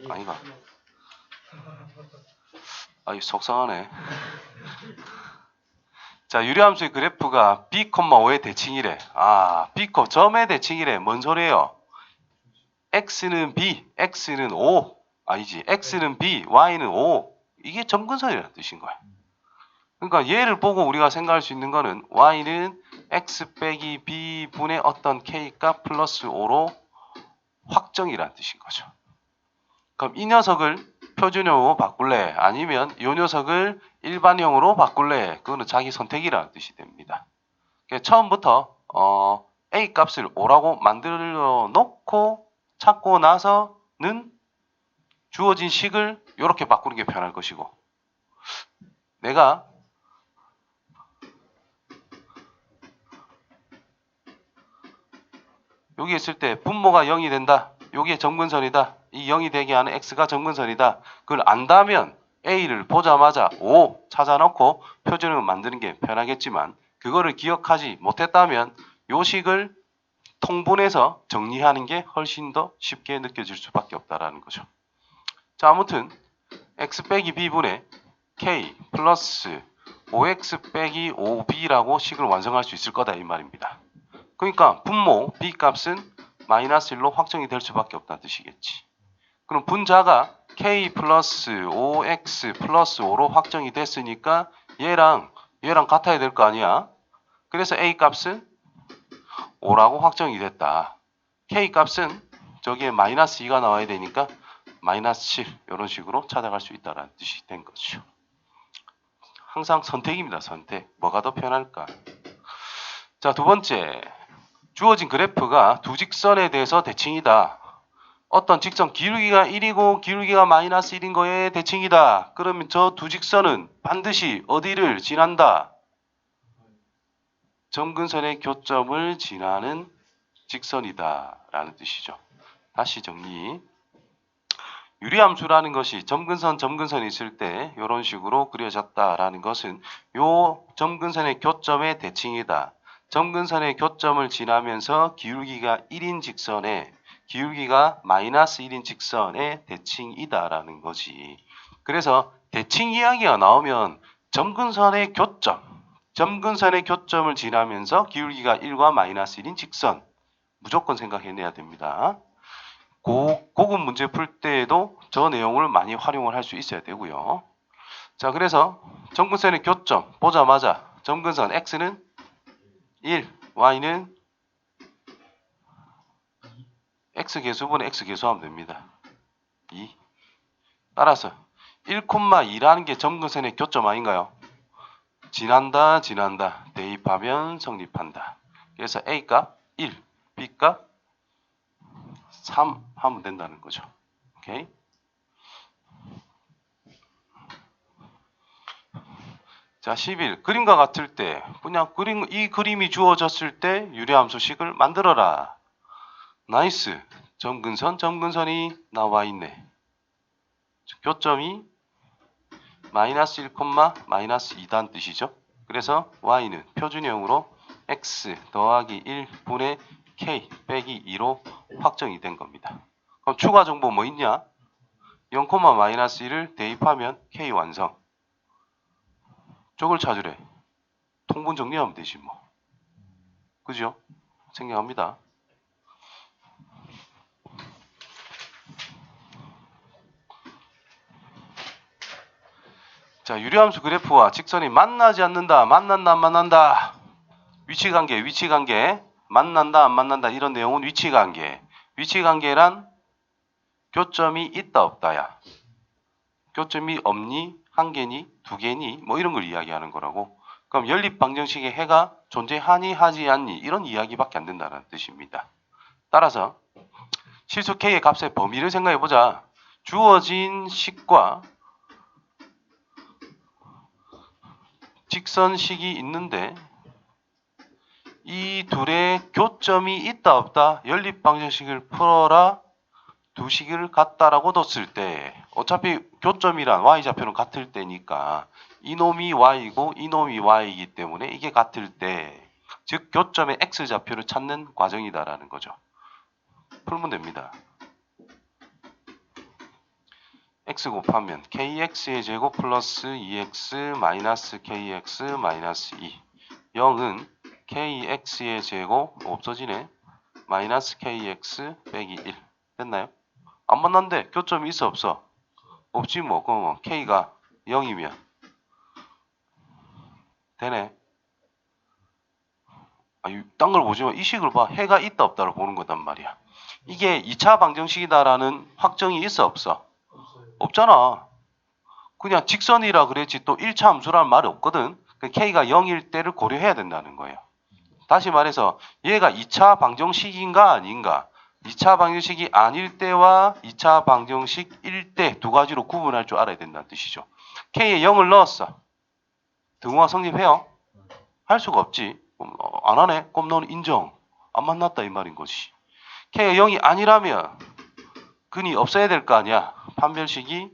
아니가. 아이 속상하네. 자, 유리함수의 그래프가 b, 5의 대칭이래. 아, b, 점의 대칭이래. 뭔 소리예요? x는 b, x는 o. 아니지. x는 b, y는 o. 이게 점근선이라는 뜻인 거야. 그러니까 얘를 보고 우리가 생각할 수 있는 거는 y는 x 빼기 b 분의 어떤 k값 플러스 5로 확정이라는 뜻인 거죠. 그럼 이 녀석을 표준형으로 바꿀래? 아니면 이 녀석을 일반형으로 바꿀래? 그거는 자기 선택이라는 뜻이 됩니다. 처음부터 a 값을 5라고 만들어 놓고 찾고 나서는 주어진 식을 이렇게 바꾸는 게 편할 것이고, 내가 여기 있을 때 분모가 0이 된다. 여기에 점근선이다. 이 0이 되게 하는 x가 점근선이다. 그걸 안다면 a를 보자마자 5 찾아놓고 표준을 만드는 게 편하겠지만, 그거를 기억하지 못했다면 요 식을 통분해서 정리하는 게 훨씬 더 쉽게 느껴질 수밖에 없다라는 거죠. 자, 아무튼 x 빼기 b분의 k 플러스 5x 빼기 5b라고 식을 완성할 수 있을 거다 이 말입니다. 그러니까 분모 b 값은 마이너스 1로 확정이 될 수밖에 없다는 뜻이겠지. 그럼 분자가 k 플러스 5x 플러스 5로 확정이 됐으니까 얘랑 같아야 될 거 아니야. 그래서 a 값은 5라고 확정이 됐다. k 값은 저기에 마이너스 2가 나와야 되니까 마이너스 7 이런 식으로 찾아갈 수 있다는 뜻이 된 거죠. 항상 선택입니다. 선택. 뭐가 더 편할까? 자, 두 번째. 주어진 그래프가 두 직선에 대해서 대칭이다. 어떤 직선 기울기가 1이고 기울기가 마이너스 1인 거에 대칭이다. 그러면 저 두 직선은 반드시 어디를 지난다? 점근선의 교점을 지나는 직선이다 라는 뜻이죠. 다시 정리. 유리함수라는 것이 점근선이 있을 때 이런 식으로 그려졌다라는 것은 요 점근선의 교점의 대칭이다. 점근선의 교점을 지나면서 기울기가 1인 직선에 기울기가 마이너스 1인 직선의 대칭이다라는 거지. 그래서 대칭 이야기가 나오면 점근선의 교점을 지나면서 기울기가 1과 마이너스 1인 직선 무조건 생각해내야 됩니다. 고급 문제 풀 때에도 저 내용을 많이 활용을 할 수 있어야 되고요. 자, 그래서 점근선의 교점 보자마자 점근선 x는 1, y는 x 계수분의 x 계수하면 됩니다. 2. 따라서 1,2라는 게 점근선의 교점 아닌가요? 지난다. 대입하면 성립한다. 그래서 a 값 1, b 값 3 하면 된다는 거죠. 오케이? 자, 11. 그림과 같을 때 그냥 이 그림이 주어졌을 때 유리함수식을 만들어라. 나이스. 점근선이 나와 있네. 교점이 마이너스 1, 마이너스 2다는 뜻이죠. 그래서 y는 표준형으로 x 더하기 1분의 k 빼기 2로 확정이 된 겁니다. 그럼 추가 정보 뭐 있냐? 0, 마이너스 1을 대입하면 k 완성. 쪽을 찾으래. 통분 정리하면 되지 뭐. 그죠? 생략합니다. 자, 유리함수 그래프와 직선이 만나지 않는다. 만난다, 안 만난다. 위치관계. 만난다, 안 만난다. 이런 내용은 위치관계. 위치관계란 교점이 있다, 없다야. 교점이 없니, 한 개니, 두 개니, 뭐 이런 걸 이야기하는 거라고. 그럼 연립방정식의 해가 존재하니, 하지 않니, 이런 이야기밖에 안 된다는 뜻입니다. 따라서 실수 k의 값의 범위를 생각해보자. 주어진 식과 직선식이 있는데 이 둘의 교점이 있다 없다 연립방정식을 풀어라 두 식을 같다라고 뒀을 때 어차피 교점이란 y좌표는 같을 때니까 이놈이 y이고 이놈이 y이기 때문에 이게 같을 때 즉 교점의 x좌표를 찾는 과정이다라는 거죠. 풀면 됩니다. x 곱하면 kx의 제곱 플러스 2x 마이너스 kx 마이너스 2 0은 kx의 제곱 없어지네. 마이너스 kx 빼기 1 됐나요? 안 만난데 교점이 있어 없어? 없지 뭐. 그럼 k가 0이면 되네. 딴 걸 보지만 이 식을 봐. 해가 있다 없다를 보는 거단 말이야. 이게 2차 방정식이다라는 확정이 있어 없어? 없잖아. 그냥 직선이라 그랬지 또 1차 함수라는 말이 없거든. k가 0일 때를 고려해야 된다는 거예요. 다시 말해서 얘가 2차 방정식인가 아닌가? 2차 방정식이 아닐 때와 2차 방정식일 때 두 가지로 구분할 줄 알아야 된다는 뜻이죠. k에 0을 넣었어. 등호가 성립해요? 할 수가 없지. 안 하네? 그럼 너는 인정. 안 만났다 이 말인 거지. k가 0이 아니라면 근이 없어야 될 거 아니야. 판별식이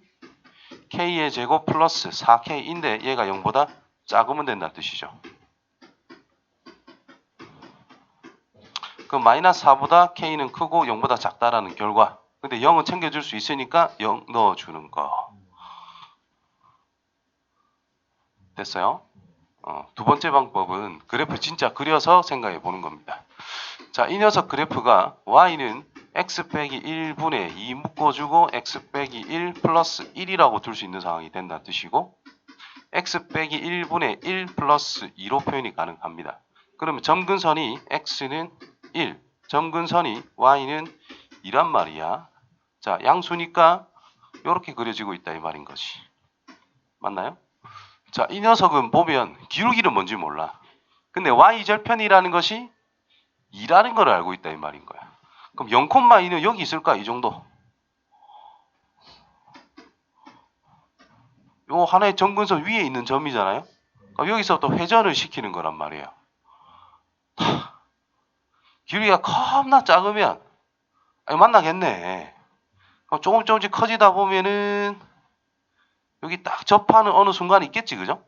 k의 제곱 플러스 4k인데 얘가 0보다 작으면 된다는 뜻이죠. 그럼 마이너스 4보다 k는 크고 0보다 작다라는 결과. 근데 0은 챙겨줄 수 있으니까 0 넣어주는 거. 됐어요? 두 번째 방법은 그래프 진짜 그려서 생각해 보는 겁니다. 자, 이 녀석 그래프가 y는 x 빼기 1분의 2 묶어주고 x 빼기 1 플러스 1이라고 둘 수 있는 상황이 된다는 뜻이고 x 빼기 1분의 1 플러스 2로 표현이 가능합니다. 그러면 점근선이 x는 1, 점근선이 y는 2란 말이야. 자, 양수니까 이렇게 그려지고 있다 이 말인 거지. 맞나요? 자, 이 녀석은 보면 기울기는 뭔지 몰라. 근데 y절편이라는 것이 2라는 걸 알고 있다 이 말인 거야. 그럼 0,2는 여기 있을까? 이 정도. 요 하나의 점근선 위에 있는 점이잖아요. 그럼 여기서 또 회전을 시키는 거란 말이에요. 기울기가 겁나 작으면 만나겠네. 조금씩 커지다 보면은 여기 딱 접하는 어느 순간이 있겠지, 그죠?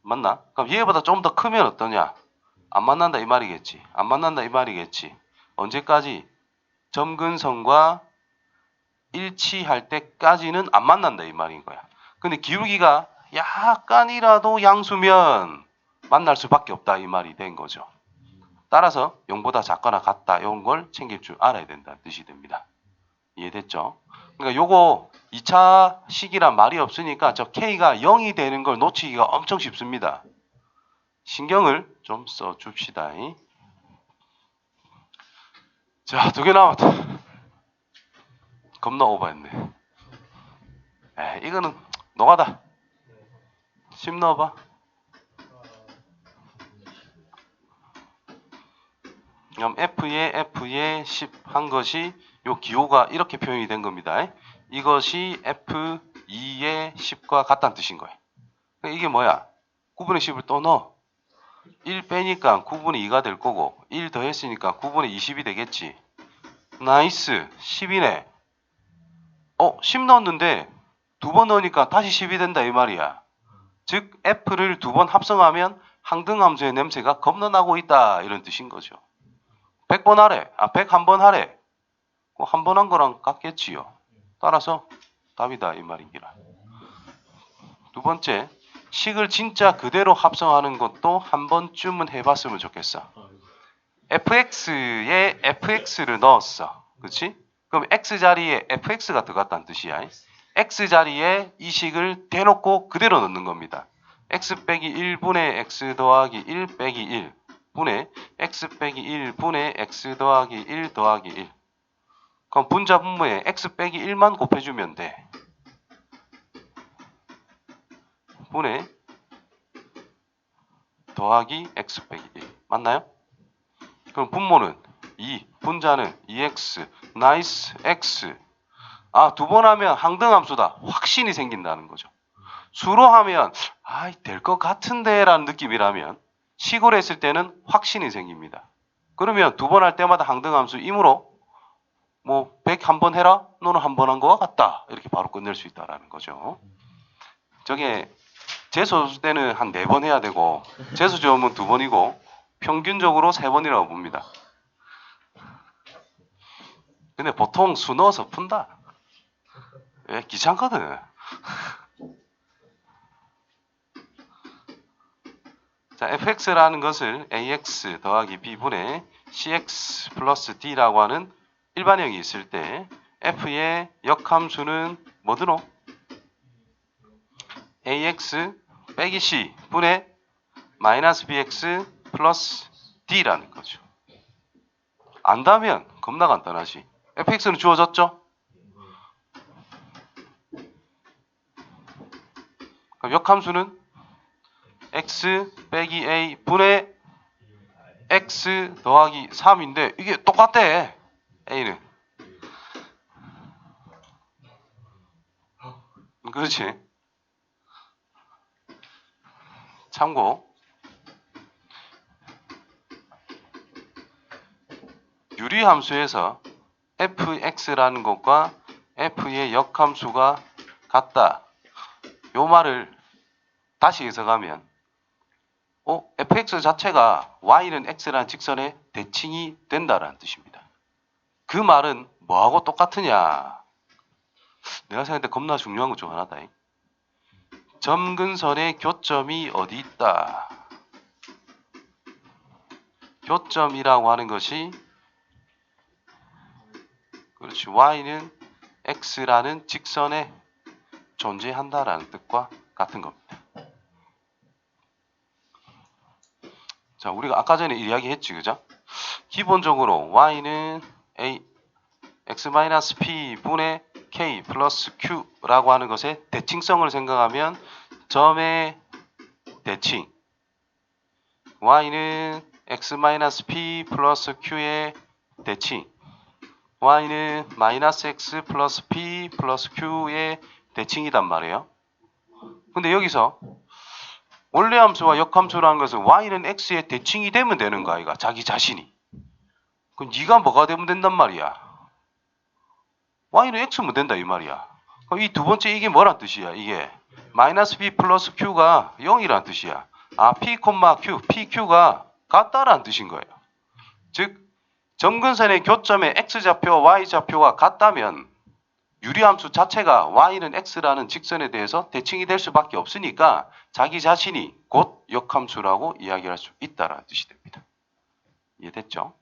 맞나? 그럼 얘보다 좀 더 크면 어떠냐? 안 만난다 이 말이겠지. 안 만난다 이 말이겠지. 언제까지? 점근선과 일치할 때까지는 안 만난다 이 말인 거야. 근데 기울기가 약간이라도 양수면 만날 수밖에 없다 이 말이 된 거죠. 따라서 0보다 작거나 같다 이런 걸 챙길 줄 알아야 된다는 뜻이 됩니다. 이해됐죠? 그러니까 요거 2차 식이란 말이 없으니까 저 K가 0이 되는 걸 놓치기가 엄청 쉽습니다. 신경을 좀 써줍시다. 자, 2개 남았다. 겁나 오버했네. 이거는 노가다. 10 넣어봐. 그럼 F에 10 한 것이 요 기호가 이렇게 표현이 된 겁니다. 이것이 F2의 10과 같다는 뜻인 거예요. 이게 뭐야? 9분의 10을 또 넣어. 1 빼니까 9분의 2가 될 거고 1 더했으니까 9분의 20이 되겠지. 나이스. 10이네. 10 넣었는데 2번 넣으니까 다시 10이 된다 이 말이야. 즉 F를 2번 합성하면 항등함수의 냄새가 겁나 나고 있다 이런 뜻인 거죠. 100번 하래. 101번 하래. 한 번 한 거랑 같겠지요. 따라서 답이다 이 말입니다. 2번째, 식을 진짜 그대로 합성하는 것도 한 번쯤은 해봤으면 좋겠어. fx에 fx를 넣었어. 그렇지? 그럼 x 자리에 fx가 들어갔다는 뜻이야. x 자리에 이 식을 대놓고 그대로 넣는 겁니다. x 빼기 1분의 x 더하기 1 빼기 1 분의 x 빼기 1분의 x 더하기 1 더하기 1. 그럼 분자 분모에 x 빼기 1만 곱해주면 돼. 분의 더하기 x 빼기 1. 맞나요? 그럼 분모는 2, 분자는 2x, 나이스 x. 2번 하면 항등함수다. 확신이 생긴다는 거죠. 수로 하면 될 것 같은데 라는 느낌이라면 식으로 했을 때는 확신이 생깁니다. 그러면 2번 할 때마다 항등함수이므로 100 한 번 해라? 너는 한 번 한 거와 같다. 이렇게 바로 끝낼 수 있다라는 거죠. 저게 재수 때는 한 4번 해야 되고 재수 지원은 2번이고 평균적으로 3번이라고 봅니다. 근데 보통 수 넣어서 푼다. 왜? 귀찮거든. 자, fx라는 것을 ax 더하기 b분의 cx 플러스 d라고 하는 일반형이 있을 때 f의 역함수는 뭐 드노? ax 빼기 c 분의 마이너스 bx 플러스 d라는 거죠. 안다면 겁나 간단하지. fx는 주어졌죠? 그럼 역함수는 x 빼기 a 분의 x 더하기 3인데 이게 똑같대. a는. 그렇지. 참고. 유리함수에서 fx라는 것과 f의 역함수가 같다. 요 말을 다시 해석하면 fx 자체가 y는 x라는 직선의 대칭이 된다라는 뜻입니다. 그 말은 뭐하고 똑같으냐? 내가 생각할 때 겁나 중요한 것 중 하나다. 점근선의 교점이 어디 있다? 교점이라고 하는 것이 그렇지 y는 x라는 직선에 존재한다라는 뜻과 같은 겁니다. 자, 우리가 아까 전에 이야기했지, 그죠? 기본적으로 y는 x-p 분의 k 플러스 q라고 하는 것의 대칭성을 생각하면 점의 대칭 y는 x-p 플러스 q의 대칭 y는 마이너스 x 플러스 p 플러스 q의 대칭이단 말이에요. 근데 여기서 원래 함수와 역함수라는 것은 y는 x의 대칭이 되면 되는 거 아이가 자기 자신이. 그럼 네가 뭐가 되면 된단 말이야. y는 x면 된다 이 말이야. 그럼 이 두 번째 이게 뭐란 뜻이야? 이게 마이너스 b 플러스 q가 0이란 뜻이야. 아 p, q, pq가 같다라는 뜻인 거예요. 즉 점근선의 교점의 x좌표와 y좌표가 같다면 유리함수 자체가 y는 x라는 직선에 대해서 대칭이 될 수밖에 없으니까 자기 자신이 곧 역함수라고 이야기할 수 있다라는 뜻이 됩니다. 이해됐죠?